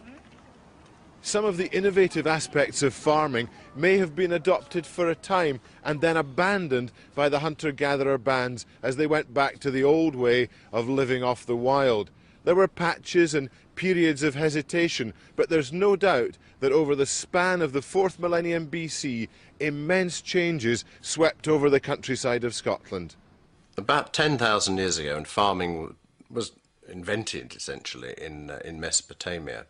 Some of the innovative aspects of farming may have been adopted for a time and then abandoned by the hunter-gatherer bands as they went back to the old way of living off the wild. There were patches and periods of hesitation, but there's no doubt that over the span of the 4th millennium BC, immense changes swept over the countryside of Scotland. About 10,000 years ago, and farming was invented essentially in Mesopotamia,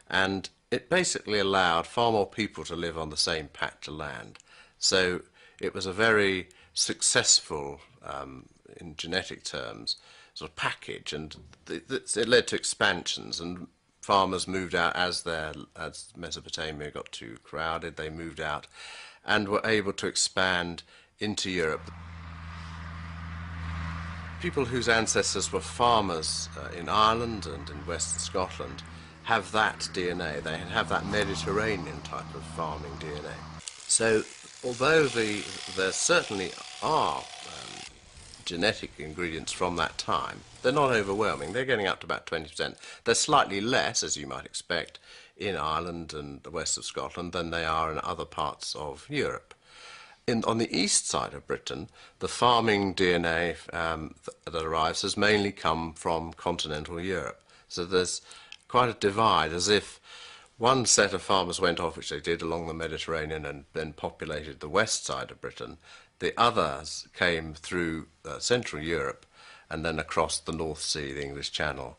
and it basically allowed far more people to live on the same patch of land. So it was a very successful, in genetic terms, sort of package, and it led to expansions, and farmers moved out as Mesopotamia got too crowded. They moved out and were able to expand into Europe. People whose ancestors were farmers in Ireland and in Western Scotland have that DNA. They have that Mediterranean type of farming DNA. So although there certainly are genetic ingredients from that time, they're not overwhelming. They're getting up to about 20%. They're slightly less, as you might expect, in Ireland and the west of Scotland than they are in other parts of Europe. On the east side of Britain, the farming DNA that arrives has mainly come from continental Europe. So there's quite a divide, as if one set of farmers went off, which they did along the Mediterranean, and then populated the west side of Britain. The others came through Central Europe and then across the North Sea, the English Channel,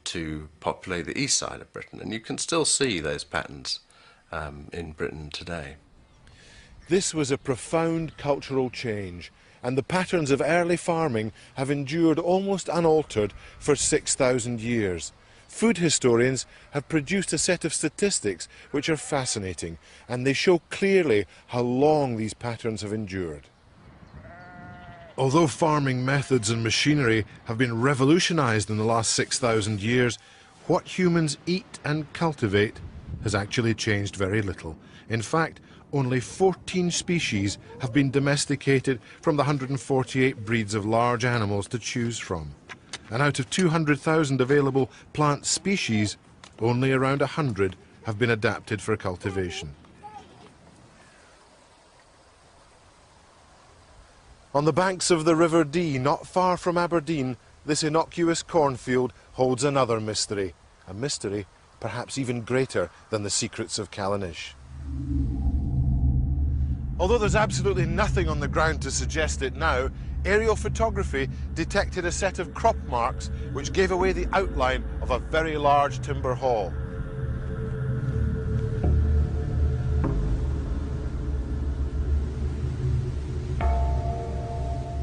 to populate the east side of Britain. And you can still see those patterns in Britain today. This was a profound cultural change, and the patterns of early farming have endured almost unaltered for 6,000 years. Food historians have produced a set of statistics which are fascinating, and they show clearly how long these patterns have endured. Although farming methods and machinery have been revolutionized in the last 6,000 years, what humans eat and cultivate has actually changed very little. In fact, only 14 species have been domesticated from the 148 breeds of large animals to choose from. And out of 200,000 available plant species, only around 100 have been adapted for cultivation. On the banks of the River Dee, not far from Aberdeen, this innocuous cornfield holds another mystery, a mystery perhaps even greater than the secrets of Callanish. Although there's absolutely nothing on the ground to suggest it now, aerial photography detected a set of crop marks which gave away the outline of a very large timber hall.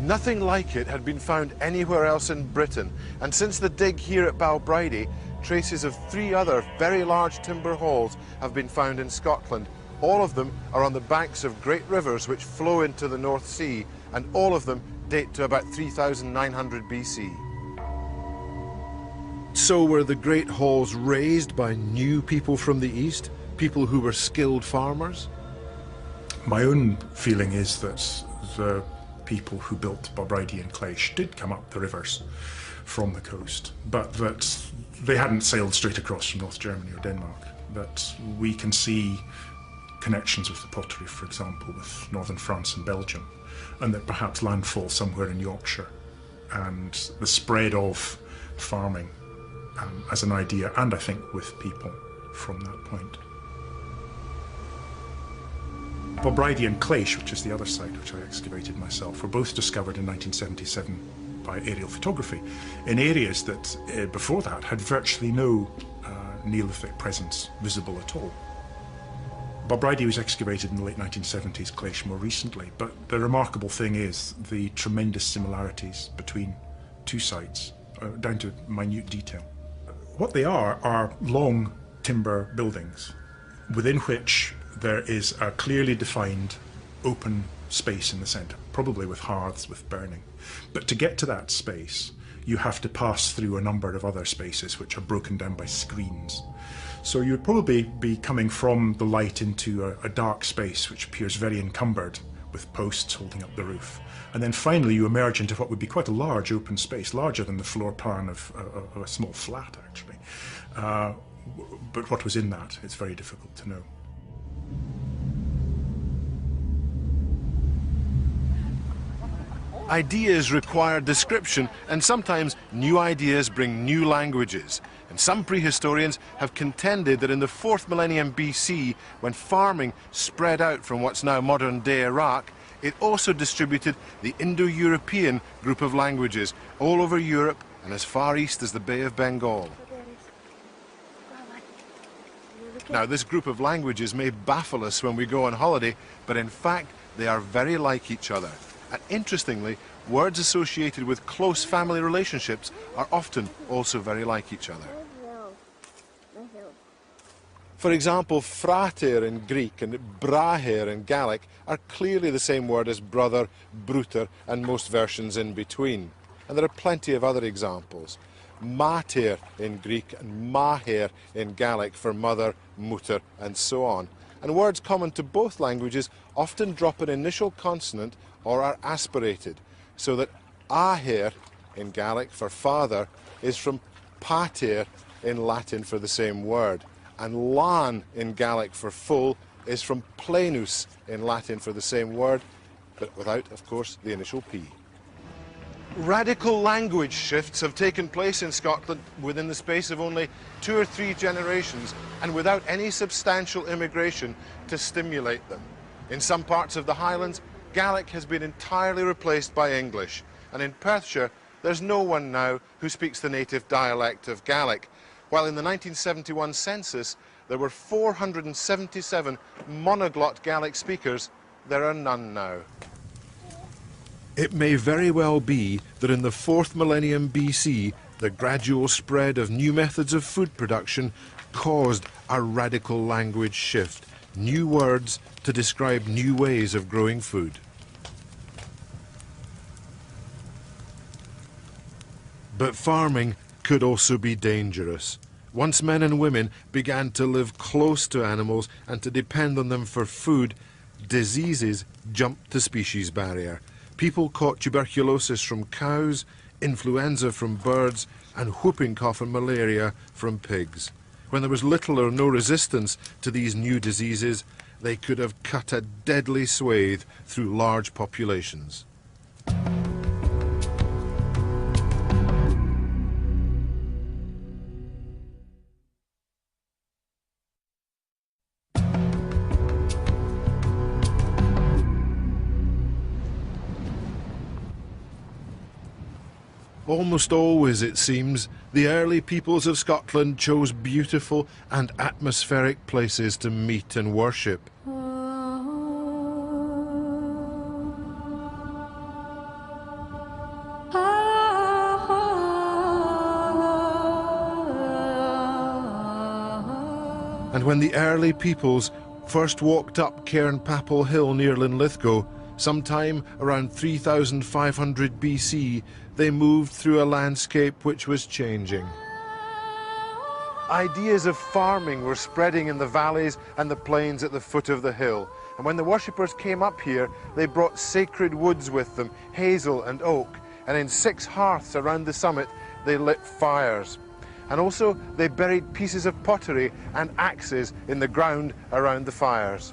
Nothing like it had been found anywhere else in Britain, and since the dig here at Balbridie, traces of 3 other very large timber halls have been found in Scotland. All of them are on the banks of great rivers which flow into the North Sea, and all of them date to about 3,900 BC. So were the great halls raised by new people from the east, people who were skilled farmers? My own feeling is that the people who built Balbridie and Cleish did come up the rivers from the coast, but that they hadn't sailed straight across from North Germany or Denmark. That we can see connections with the pottery, for example, with northern France and Belgium, and that perhaps landfall somewhere in Yorkshire, and the spread of farming as an idea, and I think with people from that point. Balbridie and Cleish, which is the other site which I excavated myself, were both discovered in 1977 by aerial photography in areas that before that had virtually no Neolithic presence visible at all. Balbridie was excavated in the late 1970s, Cleish more recently, but the remarkable thing is the tremendous similarities between two sites, down to minute detail. What they are long timber buildings within which there is a clearly defined open space in the centre, probably with hearths, with burning. But to get to that space, you have to pass through a number of other spaces which are broken down by screens. So you would probably be coming from the light into a dark space which appears very encumbered with posts holding up the roof. And then finally you emerge into what would be quite a large open space, larger than the floor plan of a small flat actually. But what was in that, it's very difficult to know. Ideas require description, and sometimes new ideas bring new languages. And some prehistorians have contended that in the 4th millennium BC, when farming spread out from what's now modern-day Iraq, it also distributed the Indo-European group of languages all over Europe and as far east as the Bay of Bengal. Now, this group of languages may baffle us when we go on holiday, but in fact, they are very like each other. And interestingly, words associated with close family relationships are often also very like each other. For example, frater in Greek and braher in Gaelic are clearly the same word as brother, bruter, and most versions in between. And there are plenty of other examples. Mater in Greek and maher in Gaelic for mother, mutter, and so on. And words common to both languages often drop an initial consonant or are aspirated, so that aher in Gaelic for father is from pater in Latin for the same word, and lan in Gaelic for full is from plenus in Latin for the same word, but without, of course, the initial P. Radical language shifts have taken place in Scotland within the space of only 2 or 3 generations and without any substantial immigration to stimulate them. In some parts of the Highlands, Gaelic has been entirely replaced by English, and in Perthshire there's no one now who speaks the native dialect of Gaelic, while in the 1971 census there were 477 monoglot Gaelic speakers. There are none now. It may very well be that in the 4th millennium BC, the gradual spread of new methods of food production caused a radical language shift, new words to describe new ways of growing food. But farming could also be dangerous. Once men and women began to live close to animals and to depend on them for food, diseases jumped the species barrier. People caught tuberculosis from cows, influenza from birds, and whooping cough and malaria from pigs. When there was little or no resistance to these new diseases, they could have cut a deadly swathe through large populations. Almost always, it seems, the early peoples of Scotland chose beautiful and atmospheric places to meet and worship. And when the early peoples first walked up Cairnpapel Hill near Linlithgow, sometime around 3500 BC, they moved through a landscape which was changing. Ideas of farming were spreading in the valleys and the plains at the foot of the hill. And when the worshippers came up here, they brought sacred woods with them, hazel and oak. And in 6 hearths around the summit, they lit fires. And also, they buried pieces of pottery and axes in the ground around the fires.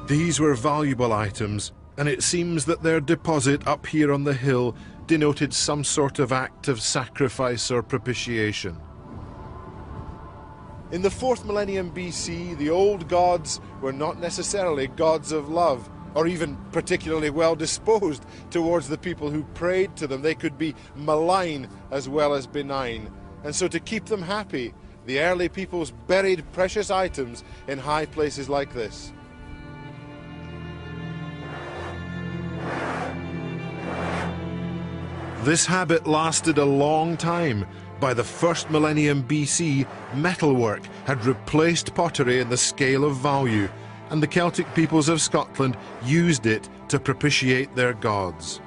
These were valuable items, and it seems that their deposit up here on the hill denoted some sort of act of sacrifice or propitiation. In the 4th millennium BC, the old gods were not necessarily gods of love, or even particularly well disposed towards the people who prayed to them. They could be malign as well as benign. And so to keep them happy, the early peoples buried precious items in high places like this. This habit lasted a long time. By the 1st millennium BC, metalwork had replaced pottery in the scale of value, and the Celtic peoples of Scotland used it to propitiate their gods.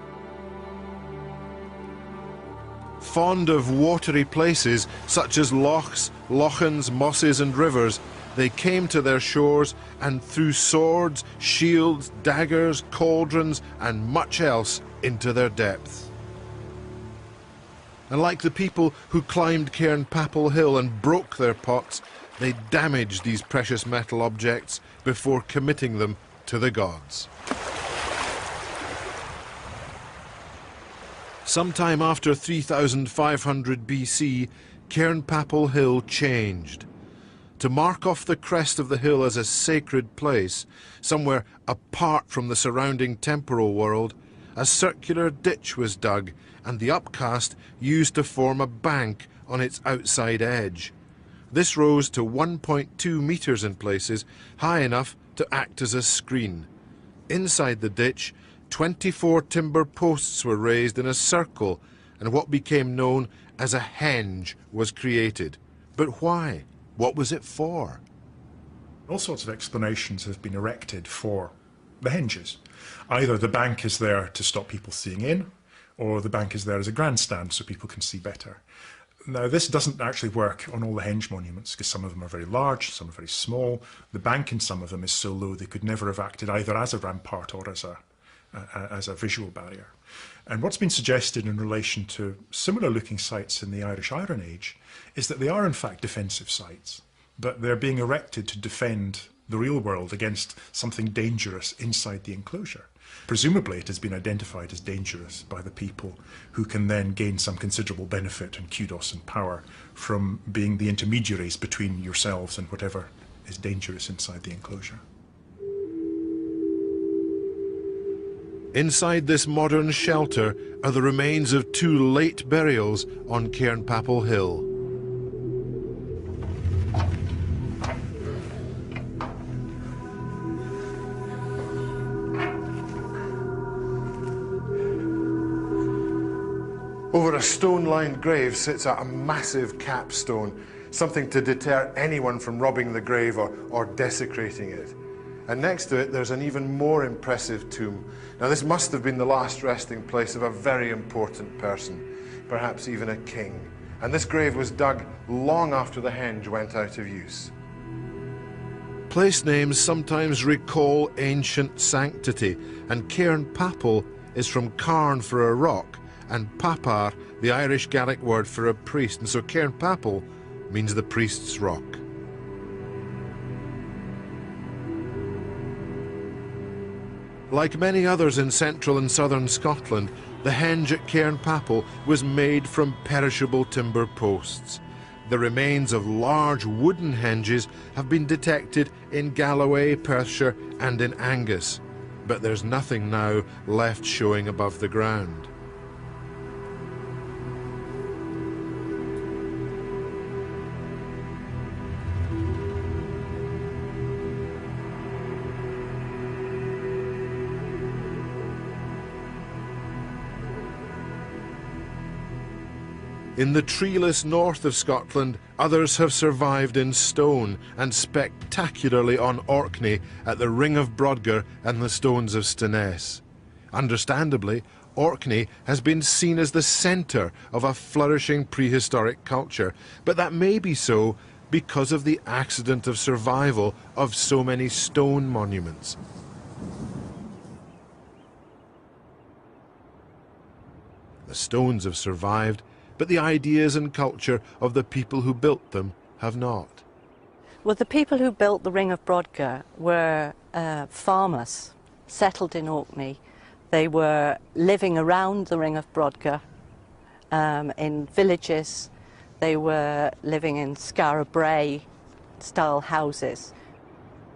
Fond of watery places such as lochs, lochans, mosses and rivers, they came to their shores and threw swords, shields, daggers, cauldrons and much else into their depths. And like the people who climbed Cairnpapel Hill and broke their pots, they damaged these precious metal objects before committing them to the gods. Sometime after 3500 BC, Cairnpapel Hill changed. To mark off the crest of the hill as a sacred place, somewhere apart from the surrounding temporal world, a circular ditch was dug and the upcast used to form a bank on its outside edge. This rose to 1.2 meters in places, high enough to act as a screen. Inside the ditch, 24 timber posts were raised in a circle, and what became known as a henge was created. But why? What was it for? All sorts of explanations have been erected for the henges. Either the bank is there to stop people seeing in, or the bank is there as a grandstand so people can see better. Now, this doesn't actually work on all the henge monuments, because some of them are very large, some are very small. The bank in some of them is so low they could never have acted either as a rampart or as a visual barrier. And what's been suggested in relation to similar looking sites in the Irish Iron Age is that they are in fact defensive sites. but they're being erected to defend the real world against something dangerous inside the enclosure. Presumably it has been identified as dangerous by the people who can then gain some considerable benefit and kudos and power from being the intermediaries between yourselves and whatever is dangerous inside the enclosure. Inside this modern shelter are the remains of 2 late burials on Cairnpapel Hill. Over a stone-lined grave sits a massive capstone, something to deter anyone from robbing the grave or desecrating it. And next to it there's an even more impressive tomb. Now this must have been the last resting place of a very important person, perhaps even a king. And this grave was dug long after the henge went out of use. Place names sometimes recall ancient sanctity, and Cairnpapel is from Carn for a rock, and Papar, the Irish Gaelic word for a priest, and so Cairnpapel means the priest's rock. Like many others in central and southern Scotland, the henge at Cairnpapel was made from perishable timber posts. The remains of large wooden henges have been detected in Galloway, Perthshire and in Angus, but there's nothing now left showing above the ground. In the treeless north of Scotland, others have survived in stone and spectacularly on Orkney at the Ring of Brodgar and the Stones of Stenness. Understandably, Orkney has been seen as the centre of a flourishing prehistoric culture, but that may be so because of the accident of survival of so many stone monuments. The stones have survived, but the ideas and culture of the people who built them have not. Well, the people who built the Ring of Brodgar were farmers settled in Orkney. They were living around the Ring of Brodgar in villages. They were living in Skara Brae style houses.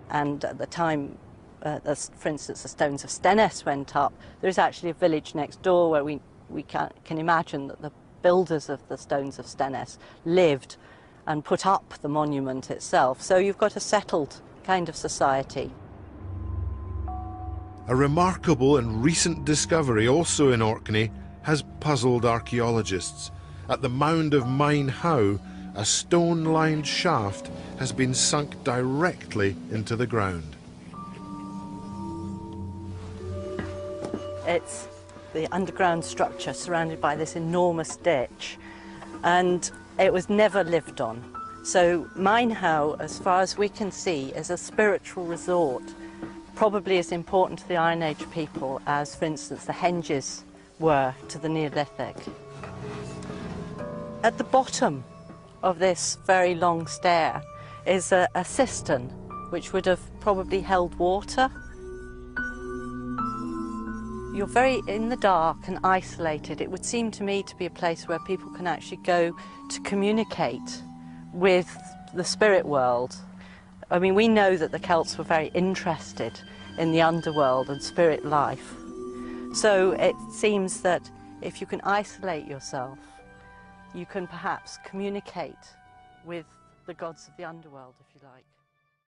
And at the time, for instance, the Stones of Stenness went up, there's actually a village next door where we can imagine that the builders of the Stones of Stenness lived and put up the monument itself. So you've got a settled kind of society. A remarkable and recent discovery also in Orkney has puzzled archaeologists. At the mound of Mine Howe, a stone-lined shaft has been sunk directly into the ground. It's the underground structure surrounded by this enormous ditch, and it was never lived on. So Mine Howe, as far as we can see, is a spiritual resort, probably as important to the Iron Age people as, for instance, the henges were to the Neolithic. At the bottom of this very long stair is a cistern which would have probably held water. You're very in the dark and isolated. It would seem to me to be a place where people can actually go to communicate with the spirit world. I mean, we know that the Celts were very interested in the underworld and spirit life. So it seems that if you can isolate yourself, you can perhaps communicate with the gods of the underworld, if you like.